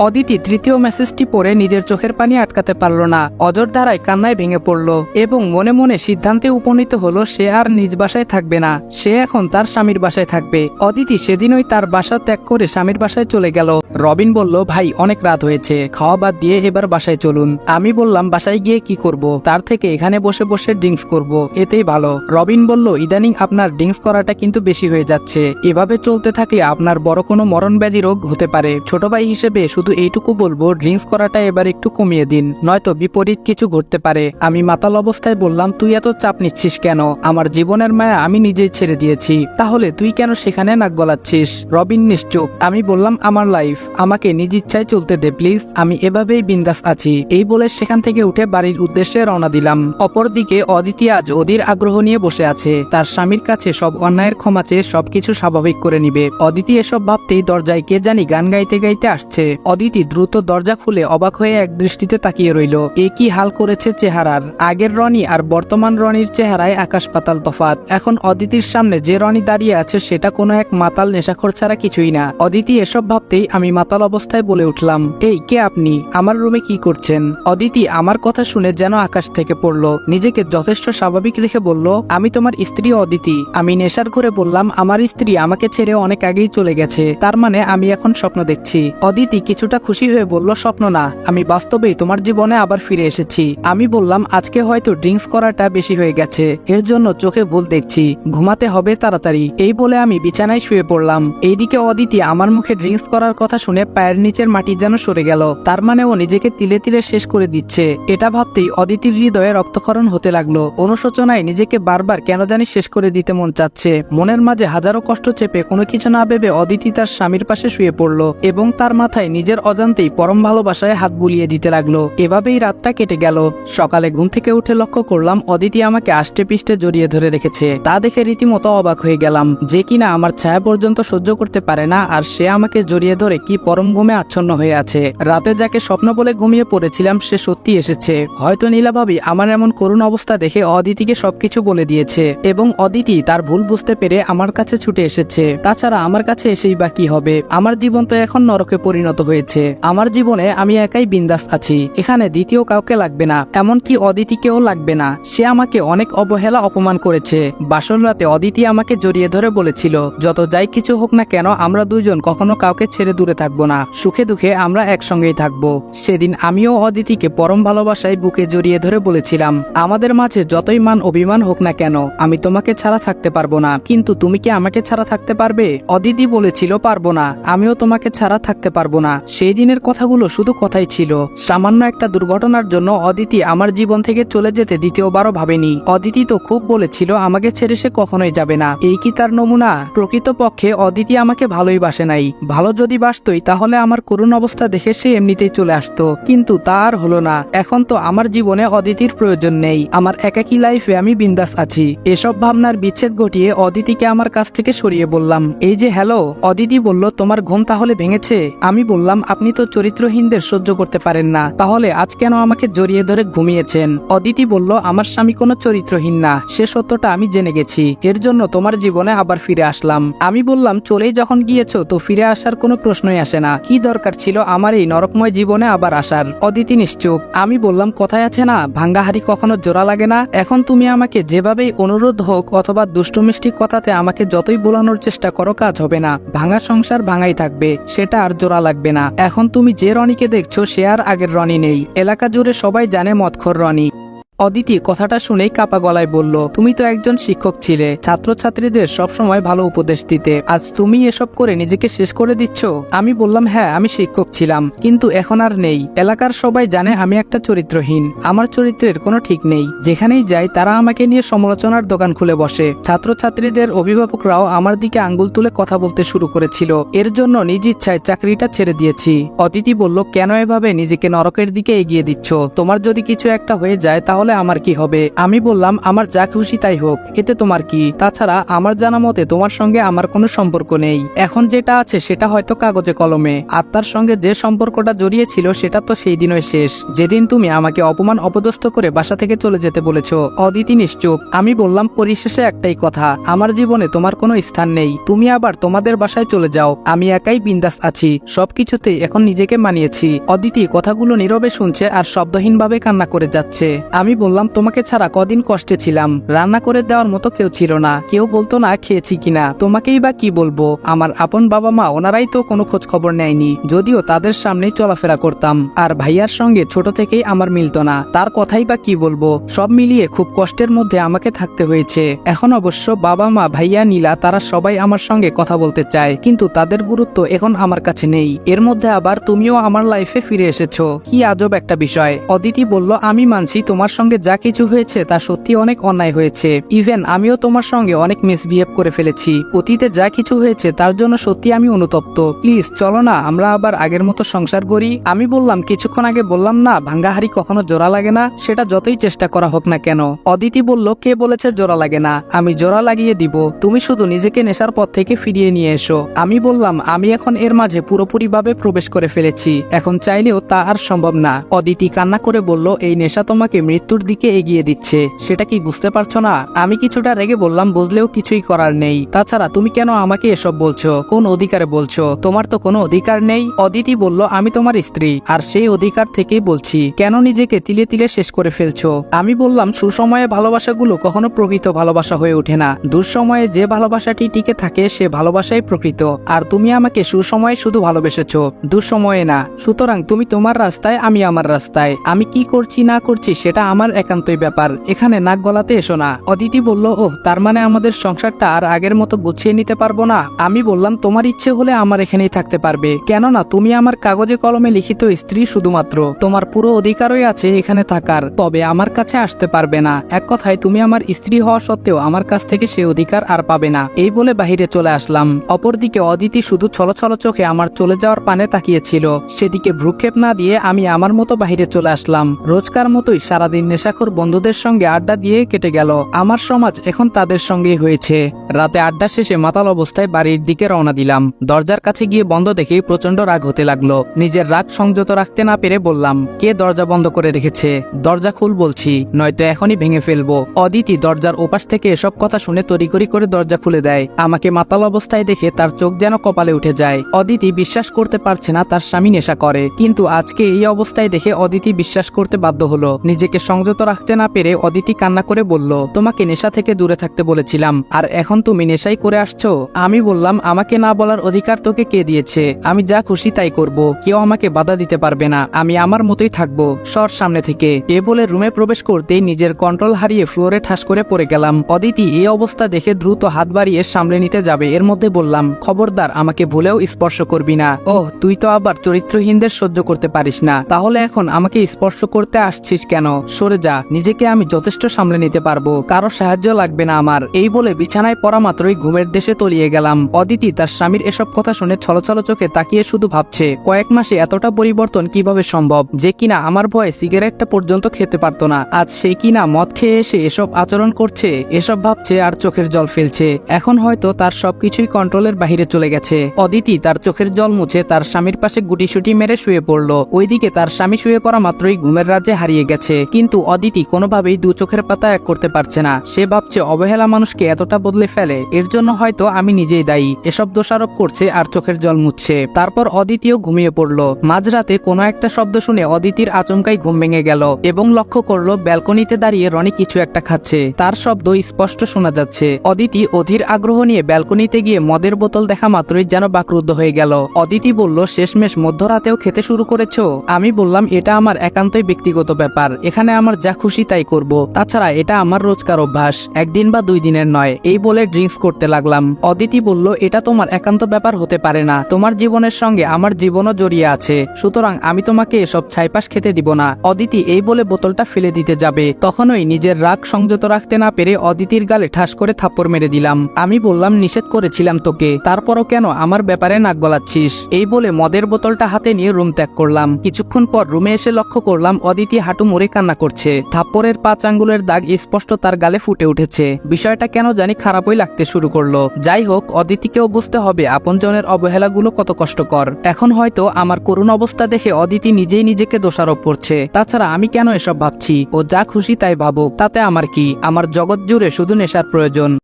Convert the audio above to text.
অদিতি তৃতীয় মেসেজটি পড়ে নিজের চোখের পানি আটকাতে পারল না, অজর ধারায় কান্নায় ভেঙে পড়ল এবং মনে মনে সিদ্ধান্তে উপনীত হলো সে আর নিজ বাসায় থাকবে না, সে এখন তার স্বামীর বাসায় থাকবে। অদিতি সেদিনই তার বাসা ত্যাগ করে স্বামীর বাসায় চলে গেল। রবিন বলল, ভাই অনেক রাত হয়েছে, খাওয়া বাদ দিয়ে এবার বাসায় চলুন। আমি বললাম, বাসায় গিয়ে কি করব, তার থেকে এখানে বসে বসে ড্রিঙ্কস করব, এতেই ভালো। রবিন বলল, ইদানিং আপনার ড্রিঙ্কস করাটা কিন্তু বেশি হয়ে যাচ্ছে, এভাবে চলতে থাকলে আপনার বড় কোনো মরণব্যাধি রোগ হতে পারে। ছোট ভাই হিসেবে শুধু এইটুকু বলবো, ড্রিঙ্কস করাটা এবার একটু কমিয়ে দিন, নয়তো বিপরীত কিছু ঘটতে পারে। আমি মাতাল অবস্থায় বললাম, তুই এত চাপ নিচ্ছিস কেন? আমার জীবনের মায়া আমি নিজেই ছেড়ে দিয়েছি, তাহলে তুই কেন সেখানে নাক গলাচ্ছিস? রবিন নিশ্চুপ। আমি বললাম, আমার লাইফ, আমাকে নিজ ইচ্ছায় চলতে দে প্লিজ, আমি এভাবেই বিন্দাস আছি। এই বলে সেখান থেকে উঠে বাড়ির উদ্দেশ্যে রওনা দিলাম। অপরদিকে অদিতি আজ অধীর আগ্রহ নিয়ে বসে আছে, তার স্বামীর কাছে সব অন্যায়ের ক্ষমা চেয়ে সবকিছু স্বাভাবিক করে নিবে। অদিতি এসব ভাবতেই দরজায় কে জানি গান গাইতে গাইতে আসছে। অদিতি দ্রুত দরজা খুলে অবাক হয়ে এক দৃষ্টিতে তাকিয়ে রইল। এ কি হাল করেছে চেহারার! আগের রনি আর বর্তমান রনির চেহারায় আকাশ পাতাল তফাৎ। এখন অদিতির সামনে যে রনি দাঁড়িয়ে আছে সেটা কোনো এক মাতাল নেশাখোর ছাড়া কিছুই না। অদিতি এসব ভাবতেই আমি মাতাল অবস্থায় বলে উঠলাম, এই কে আপনি? আমার রুমে কি করছেন? অদিতি আমার কথা শুনে যেন আকাশ থেকে পড়ল, নিজেকে যথেষ্ট স্বাভাবিক রেখে বলল, আমি তোমার স্ত্রী অদিতি। আমি নেশার ঘরে বললাম, আমার স্ত্রী আমাকে ছেড়ে অনেক আগেই চলে গেছে, তার মানে আমি এখন স্বপ্ন দেখছি। অদিতি কিছুটা খুশি হয়ে বলল, স্বপ্ন না, আমি বাস্তবেই তোমার জীবনে আবার ফিরে এসেছি। আমি বললাম, আজকে হয়তো ড্রিঙ্কস করাটা বেশি হয়ে গেছে, এর জন্য চোখে ভুল দেখছি, ঘুমাতে হবে তাড়াতাড়ি। এই বলে আমি বিছানায় শুয়ে পড়লাম। এইদিকে অদিতি আমার মুখে ড্রিঙ্কস করার কথা শুনে পায়ের নিচের মাটি যেন সরে গেল, তার মানে ও নিজেকে তিলে তিলে শেষ করে দিচ্ছে। এটা ভাবতেই অদিতির হৃদয়ে রক্তক্ষরণ হতে লাগলো। অনুশোচনায় নিজেকে বারবার কেন জানি শেষ করে দিতে মন চাচ্ছে। মনের মাঝে হাজারো কষ্ট চেপে কোনো কিছু না ভেবে অদিতি তার স্বামীর পাশে শুয়ে পড়ল এবং তার মাথায় নিজের অজান্তেই পরম ভালোবাসায় হাত বুলিয়ে দিতে লাগলো। এভাবেই রাতটা কেটে গেল। সকালে ঘুম থেকে উঠে লক্ষ্য করলাম অদিতি আমাকে আষ্টে পিষ্টে জড়িয়ে ধরে রেখেছে। তা দেখে রীতিমতো অবাক হয়ে গেলাম, যে কিনা আমার ছায়া পর্যন্ত সহ্য করতে পারে না, আর সে আমাকে জড়িয়ে ধরে কি পরম ঘুমে আচ্ছন্ন হয়ে আছে। রাতে যাকে স্বপ্ন বলে ঘুমিয়ে পড়েছিলাম সে সত্যি এসেছে। হয়তো নীলা ভাবি আমার এমন করুণ অবস্থা দেখে অদিতিকে সবকিছু বলে দিয়েছে এবং অদিতি তার ভুল বুঝতে পেরে আমার কাছে ছুটে এসেছে। তাছাড়া আমার কাছে এসেই বা কি হবে? আমার জীবন তো এখন নরকে পরিণত হয়েছে। আমার জীবনে আমি একাই বিন্দাস আছি, এখানে দ্বিতীয় কাউকে লাগবে না, এমনকি অদিতিকেও লাগবে না। সে আমাকে অনেক অবহেলা অপমান করেছে। বাসর রাতে অদিতি আমাকে জড়িয়ে ধরে বলেছিল, যত যাই কিছু হোক না কেন আমরা দুইজন কখনো কাউকে ছেড়ে দূরে থাকবো না, সুখে দুঃখে আমরা একসঙ্গেই থাকবো। সেদিন আমিও অদিতিকে পরম ভালোবাসায় বুকে জড়িয়ে ধরে বলেছিলাম, আমাদের মাঝে যতই মান অভিমান হোক না কেন আমি তোমাকে ছাড়া থাকতে পারবো না, কিন্তু তুমি কি আমাকে ছাড়া থাকতে পারবে? অদিতি বলেছিল, পারবো না, আমিও তোমাকে ছাড়া থাকতে পারবো না। সেই দিনের কথাগুলো শুধু কথাই ছিল। সামান্য একটা দুর্ঘটনার জন্য অদিতি আমার জীবন থেকে চলে যেতে দ্বিতীয়বারও ভাবেনি। অদিতি তো খুব বলেছিল আমাকে ছেড়ে সে কখনোই যাবে না। এই কি তার নমুনা? প্রকৃতপক্ষে অদিতি আমাকে ভালোই বাসে নাই। ভালো যদি বাসতই তাহলে আমার করুণ অবস্থা দেখে সে এমনিতেই চলে আসতো, কিন্তু তা আর হলো না। এখন তো আমার জীবনে অদিতির প্রয়োজন নেই, আমার একাকী লাইফে আমি বিন্দাস আছি। এসব ভাবনার বিচ্ছেদ ঘটিয়ে অদিতিকে আমার কাছ থেকে সরিয়ে বললাম, এই যে হ্যালো। অদিতি বলল, তোমার ঘুম তাহলে ভেঙেছে? আমি বললাম, আপনি তো চরিত্রহীনদের সহ্য করতে পারেন না, তাহলে আজ কেন আমাকে জড়িয়ে ধরে ঘুমিয়েছেন? অদিতি বলল, আমার স্বামী কোনো চরিত্রহীন না, সে সত্যটা আমি জেনে গেছি, এর জন্য তোমার জীবনে আবার ফিরে আসলাম। আমি বললাম, চলেই যখন গিয়েছো তো ফিরে আসার কোনো প্রশ্নই আসে না, কি দরকার ছিল আমার এই নরকময় জীবনে আবার আসার? অদিতি নিশ্চুপ। আমি বললাম, কথায় আছে না, ভাঙ্গা হাড়ি কখনো জোড়া লাগে না। এখন তুমি আমাকে যেভাবেই অনুরোধ হোক অথবা দুষ্টু মিষ্টি কথাতে আমাকে যতই বোলানোর চেষ্টা করো কাজ হবে না। ভাঙা সংসার ভাঙাই থাকবে, সেটা আর জোড়া লাগবে না। এখন তুমি যে রনিকে দেখছো সে আর আগের রনি নেই, এলাকা জুড়ে সবাই জানে মদখোর রনি। অদিতি কথাটা শুনেই কাপা গলায় বলল, তুমি তো একজন শিক্ষক ছিলে, ছাত্রছাত্রীদের সবসময় ভালো উপদেশ দিতে, আজ তুমি এসব করে নিজেকে শেষ করে দিচ্ছ? আমি বললাম, হ্যাঁ আমি শিক্ষক ছিলাম, কিন্তু এখন আর নেই। এলাকার সবাই জানে আমি একটা চরিত্রহীন, আমার চরিত্রের কোনো ঠিক নেই। যেখানেই যাই তারা আমাকে নিয়ে সমালোচনার দোকান খুলে বসে। ছাত্রছাত্রীদের অভিভাবকরাও আমার দিকে আঙ্গুল তুলে কথা বলতে শুরু করেছিল। এর জন্য নিজ ইচ্ছায় চাকরিটা ছেড়ে দিয়েছি। অদিতি বলল, কেন এভাবে নিজেকে নরকের দিকে এগিয়ে দিচ্ছ? তোমার যদি কিছু একটা হয়ে যায় তাহলে তাহলে আমার কি হবে? আমি বললাম আমার যা খুশি তাই হোক, এতে তোমার কি? তাছাড়া আমার জানা মতে তোমার সঙ্গে আমার কোনো সম্পর্ক নেই। এখন যেটা আছে সেটা হয়তো কাগজে কলমে, আর তার সঙ্গে যে সম্পর্কটা জড়িয়ে ছিল সেটা তো সেই দিনই শেষ, যেদিন তুমি আমাকে অপমান অপদস্থ করে বাসা থেকে চলে যেতে বলেছ। অদিতি নিশ্চুপ। আমি বললাম পরিশেষে একটাই কথা, আমার জীবনে তোমার কোনো স্থান নেই। তুমি আবার তোমাদের বাসায় চলে যাও, আমি একাই বিন্দাস আছি, সবকিছুতেই এখন নিজেকে মানিয়েছি। অদিতি কথাগুলো নীরবে শুনছে আর শব্দহীনভাবে কান্না করে যাচ্ছে। আমি বললাম তোমাকে ছাড়া কদিন কষ্টে ছিলাম, রান্না করে দেওয়ার মতো কেউ ছিল না, কেউ বলতো না খেয়েছি কিনা, তোমাকেই বা কি বলবো? আমার আপন বাবা মা ওনারাই তো কোনো খোঁজ খবর নেয়নি, যদিও তাদের সামনেই চলাফেরা করতাম। আর ভাইয়ার সঙ্গে ছোট থেকেই আমার মিলতো না, তার কথাই বা কি বলবো? সব মিলিয়ে খুব কষ্টের মধ্যে আমাকে থাকতে হয়েছে। এখন অবশ্য বাবা মা, ভাইয়া, নীলা তারা সবাই আমার সঙ্গে কথা বলতে চায়, কিন্তু তাদের গুরুত্ব এখন আমার কাছে নেই। এর মধ্যে আবার তুমিও আমার লাইফে ফিরে এসেছো, কি আজব একটা বিষয়। অদিতি বলল, আমি মানছি তোমার সঙ্গে যা কিছু হয়েছে তা সত্যি অনেক অন্যায় হয়েছে। ইভেন আমিও তোমার সঙ্গে অনেক মিসবিহেভ করে ফেলেছি। অতীতে যা কিছু হয়েছে তার জন্য সত্যি আমি অনুতপ্ত। প্লিজ চলো না আমরা আবার আগের মতো সংসার করি। আমি বললাম, কিছুক্ষণ আগে বললাম না ভাঙ্গা হাড়ি কখনো জোড়া লাগে না, সেটা যতই চেষ্টা করা হোক না কেন। অদিতি বলল, কে বলেছে জোড়া লাগে না? আমি জোড়া লাগিয়ে দিব, তুমি শুধু নিজেকে নেশার পথ থেকে ফিরিয়ে নিয়ে এসো। আমি বললাম, আমি এখন এর মাঝে পুরোপুরিভাবে প্রবেশ করে ফেলেছি, এখন চাইলেও তা আর সম্ভব না। অদিতি কান্না করে বলল, এই নেশা তোমাকে মৃত্যুর দিকে এগিয়ে দিচ্ছে, সেটা কি বুঝতে পারছো না? আমি কিছুটা রেগে বললাম, বুঝলেও কিছুই করার নেই। তাছাড়া তুমি কেন আমাকে এসব বলছো? কোন অধিকারে বলছো? তোমার তো কোনো অধিকার নেই। অদিতি বলল, আমি তোমার স্ত্রী, আর সেই অধিকার থেকেই বলছি। কেন নিজেকে তিলে তিলে শেষ করে ফেলছো? আমি বললাম, সুসময়ে ভালোবাসাগুলো কখনো প্রকৃত ভালোবাসা হয়ে ওঠে না, দুঃসময়ে যে ভালোবাসাটি টিকে থাকে সে ভালোবাসাই প্রকৃত। আর তুমি আমাকে সুসময়ে শুধু ভালোবেসেছো, দুঃসময়ে না। সুতরাং তুমি তোমার রাস্তায়, আমি আমার রাস্তায়। আমি কি করছি না করছি সেটা আমার একান্তই ব্যাপার, এখানে নাক গলাতে এসো না। অদিতি বলল, ওহ, তার মানে আমাদের সংসারটা আর আগের মতো গুছিয়ে নিতে পারবো না? আমি বললাম, তোমার ইচ্ছে হলে আমার এখানেই থাকতে পারবে, কেননা তুমি আমার কাগজে কলমে লিখিত স্ত্রী, শুধুমাত্র তোমার পুরো অধিকারই আছে এখানে থাকার, তবে আমার কাছে আসতে পারবে না। এক কথায় তুমি আমার স্ত্রী হওয়া সত্ত্বেও আমার কাছ থেকে সে অধিকার আর পাবে না। এই বলে বাহিরে চলে আসলাম। অপরদিকে অদিতি শুধু ছলছল চোখে আমার চলে যাওয়ার পানে তাকিয়েছিল, সেদিকে ভ্রুক্ষেপ না দিয়ে আমি আমার মতো বাহিরে চলে আসলাম। রোজকার মতোই সারাদিন নেশাখোর বন্ধুদের সঙ্গে আড্ডা দিয়ে কেটে গেল। আমার সমাজ এখন তাদের সঙ্গেই হয়েছে। রাতে আড্ডা শেষে মাতাল অবস্থায় বাড়ির দিকে রওনা দিলাম। দরজার কাছে গিয়ে বন্ধ দেখেই প্রচন্ড রাগ হতে লাগলো। নিজের রাগ সংযত রাখতে না পেরে বললাম, কে দরজা বন্ধ করে রেখেছে? দরজা খুল বলছি, নয়তো এখনই ভেঙে ফেলবো। অদিতি দরজার ওপাশ থেকে এসব কথা শুনে তড়িঘড়ি করে দরজা খুলে দেয়। আমাকে মাতাল অবস্থায় দেখে তার চোখ যেন কপালে উঠে যায়। অদিতি বিশ্বাস করতে পারছে না তার স্বামী নেশা করে, কিন্তু আজকে এই অবস্থায় দেখে অদিতি বিশ্বাস করতে বাধ্য হলো। নিজেকে সংযত রাখতে না পেরে অদিতি কান্না করে বলল, তোমাকে নেশা থেকে দূরে থাকতে বলেছিলাম, আর এখন তুমি নেশাই করে আসছো? আমি বললাম, আমাকে না বলার অধিকার তোকে কে দিয়েছে? আমি যা খুশি তাই করব, কেউ আমাকে বাধা দিতে পারবে না, আমি আমার মতোই থাকবো, সর সামনে থেকে। এ বলে রুমে প্রবেশ করতেই নিজের কন্ট্রোল হারিয়ে ফ্লোরে ঠাস করে পড়ে গেলাম। অদিতি এই অবস্থা দেখে দ্রুত হাত বাড়িয়ে সামলে নিতে যাবে, এর মধ্যে বললাম, খবরদার আমাকে ভুলেও স্পর্শ করবি না। ওহ, তুই তো আবার চরিত্রহীনদের সহ্য করতে পারিস না, তাহলে এখন আমাকে স্পর্শ করতে আসছিস কেন? সরে যা, নিজেকে আমি যথেষ্ট সামলে নিতে পারবো, কারো সাহায্য লাগবে না আমার। এই বলে বিছানায় পড়া মাত্রই ঘুমের দেশে তলিয়ে গেলাম। অদিতি তার স্বামীর এসব কথা শুনে ছলছল চোখে তাকিয়ে শুধু ভাবছে, কয়েক মাসে এতটা পরিবর্তন কিভাবে সম্ভব? যে কিনা আমার ভয়ে সিগারেটটা পর্যন্ত খেতে পারতো না, আজ সে কিনা মদ খেয়ে এসে এসব আচরণ করছে। এসব ভাবছে আর চোখের জল ফেলছে। এখন হয়তো তার সবকিছুই কন্ট্রোলের বাহিরে চলে গেছে। অদিতি তার চোখের জল মুছে তার স্বামীর পাশে গুটিসুটি মেরে শুয়ে পড়লো। ওইদিকে তার স্বামী শুয়ে পড়া মাত্রই ঘুমের রাজ্যে হারিয়ে গেছে, কিন্তু অদিতি কোনোভাবেই দু চোখের পাতা এক করতে পারছে না। সে ভাবছে, অবহেলা মানুষকে এতটা বদলে ফেলে, এর জন্য হয়তো আমি নিজেই দায়ী। এসব দোষারোপ করছে আর চোখের জল মুছছে। তারপর অদিতিও ঘুমিয়ে পড়লো। মাঝরাতে কোনো একটা শব্দ শুনে অদিতির আচমকাই ঘুম ভেঙে গেল এবং লক্ষ্য করলো ব্যালকনিতে দাঁড়িয়ে রনি কিছু একটা খাচ্ছে, তার শব্দ স্পষ্ট শোনা যাচ্ছে। অদিতি অধীর আগ্রহ নিয়ে ব্যালকনিতে গিয়ে মদের বোতল দেখা মাত্রই যেন বাকরুদ্ধ হয়ে গেল। অদিতি বলল, শেষমেশ মধ্যরাতেও খেতে শুরু করেছো? আমি বললাম, এটা আমার একান্তই ব্যক্তিগত ব্যাপার, এখানে আমার যা খুশি তাই করব, তাছাড়া এটা আমার রোজকার অভ্যাস, একদিন বা 2 দিনের নয়। এই বলে ড্রিঙ্কস করতে লাগলাম। অদিতি বলল, এটা তোমার একান্ত ব্যাপার হতে পারে না, তোমার জীবনের সঙ্গে আমার জীবনও জড়িয়ে আছে, সুতরাং আমি তোমাকে এসব ছাইপাস খেতে দিব না। অদিতি এই বলে বোতলটা ফেলে দিতে যাবে, তখনই নিজের রাগ সংযত রাখতে না পেরে অদিতির গালে ঠাস করে থাপ্পড় মেরে দিলাম। আমি বললাম, নিষেধ করেছিলাম তোকে, তারপরও কেন আমার ব্যাপারে নাক গলাচ্ছিস? এই বলে মদের বোতলটা হাতে নিয়ে রুম ত্যাগ করলাম। কিছুক্ষণ পর রুমে এসে লক্ষ্য করলাম অদিতি হাঁটু মুড়ে কান্না করছে। করছে। থাপ্পড়ের 5 আঙ্গুলের দাগ স্পষ্ট তার গালে ফুটে উঠেছে। বিষয়টা কেন জানি খারাপই লাগতে শুরু করলো। যাই হোক, অদিতিকেও বুঝতে হবে আপনজনের অবহেলাগুলো কত কষ্টকর। এখন হয়তো আমার করুণ অবস্থা দেখে অদিতি নিজেই নিজেকে দোষারোপ করছে। তাছাড়া আমি কেন এসব ভাবছি? ও যা খুশি তাই ভাবুক, তাতে আমার কি? আমার জগৎ জুড়ে শুধু নেশার প্রয়োজন।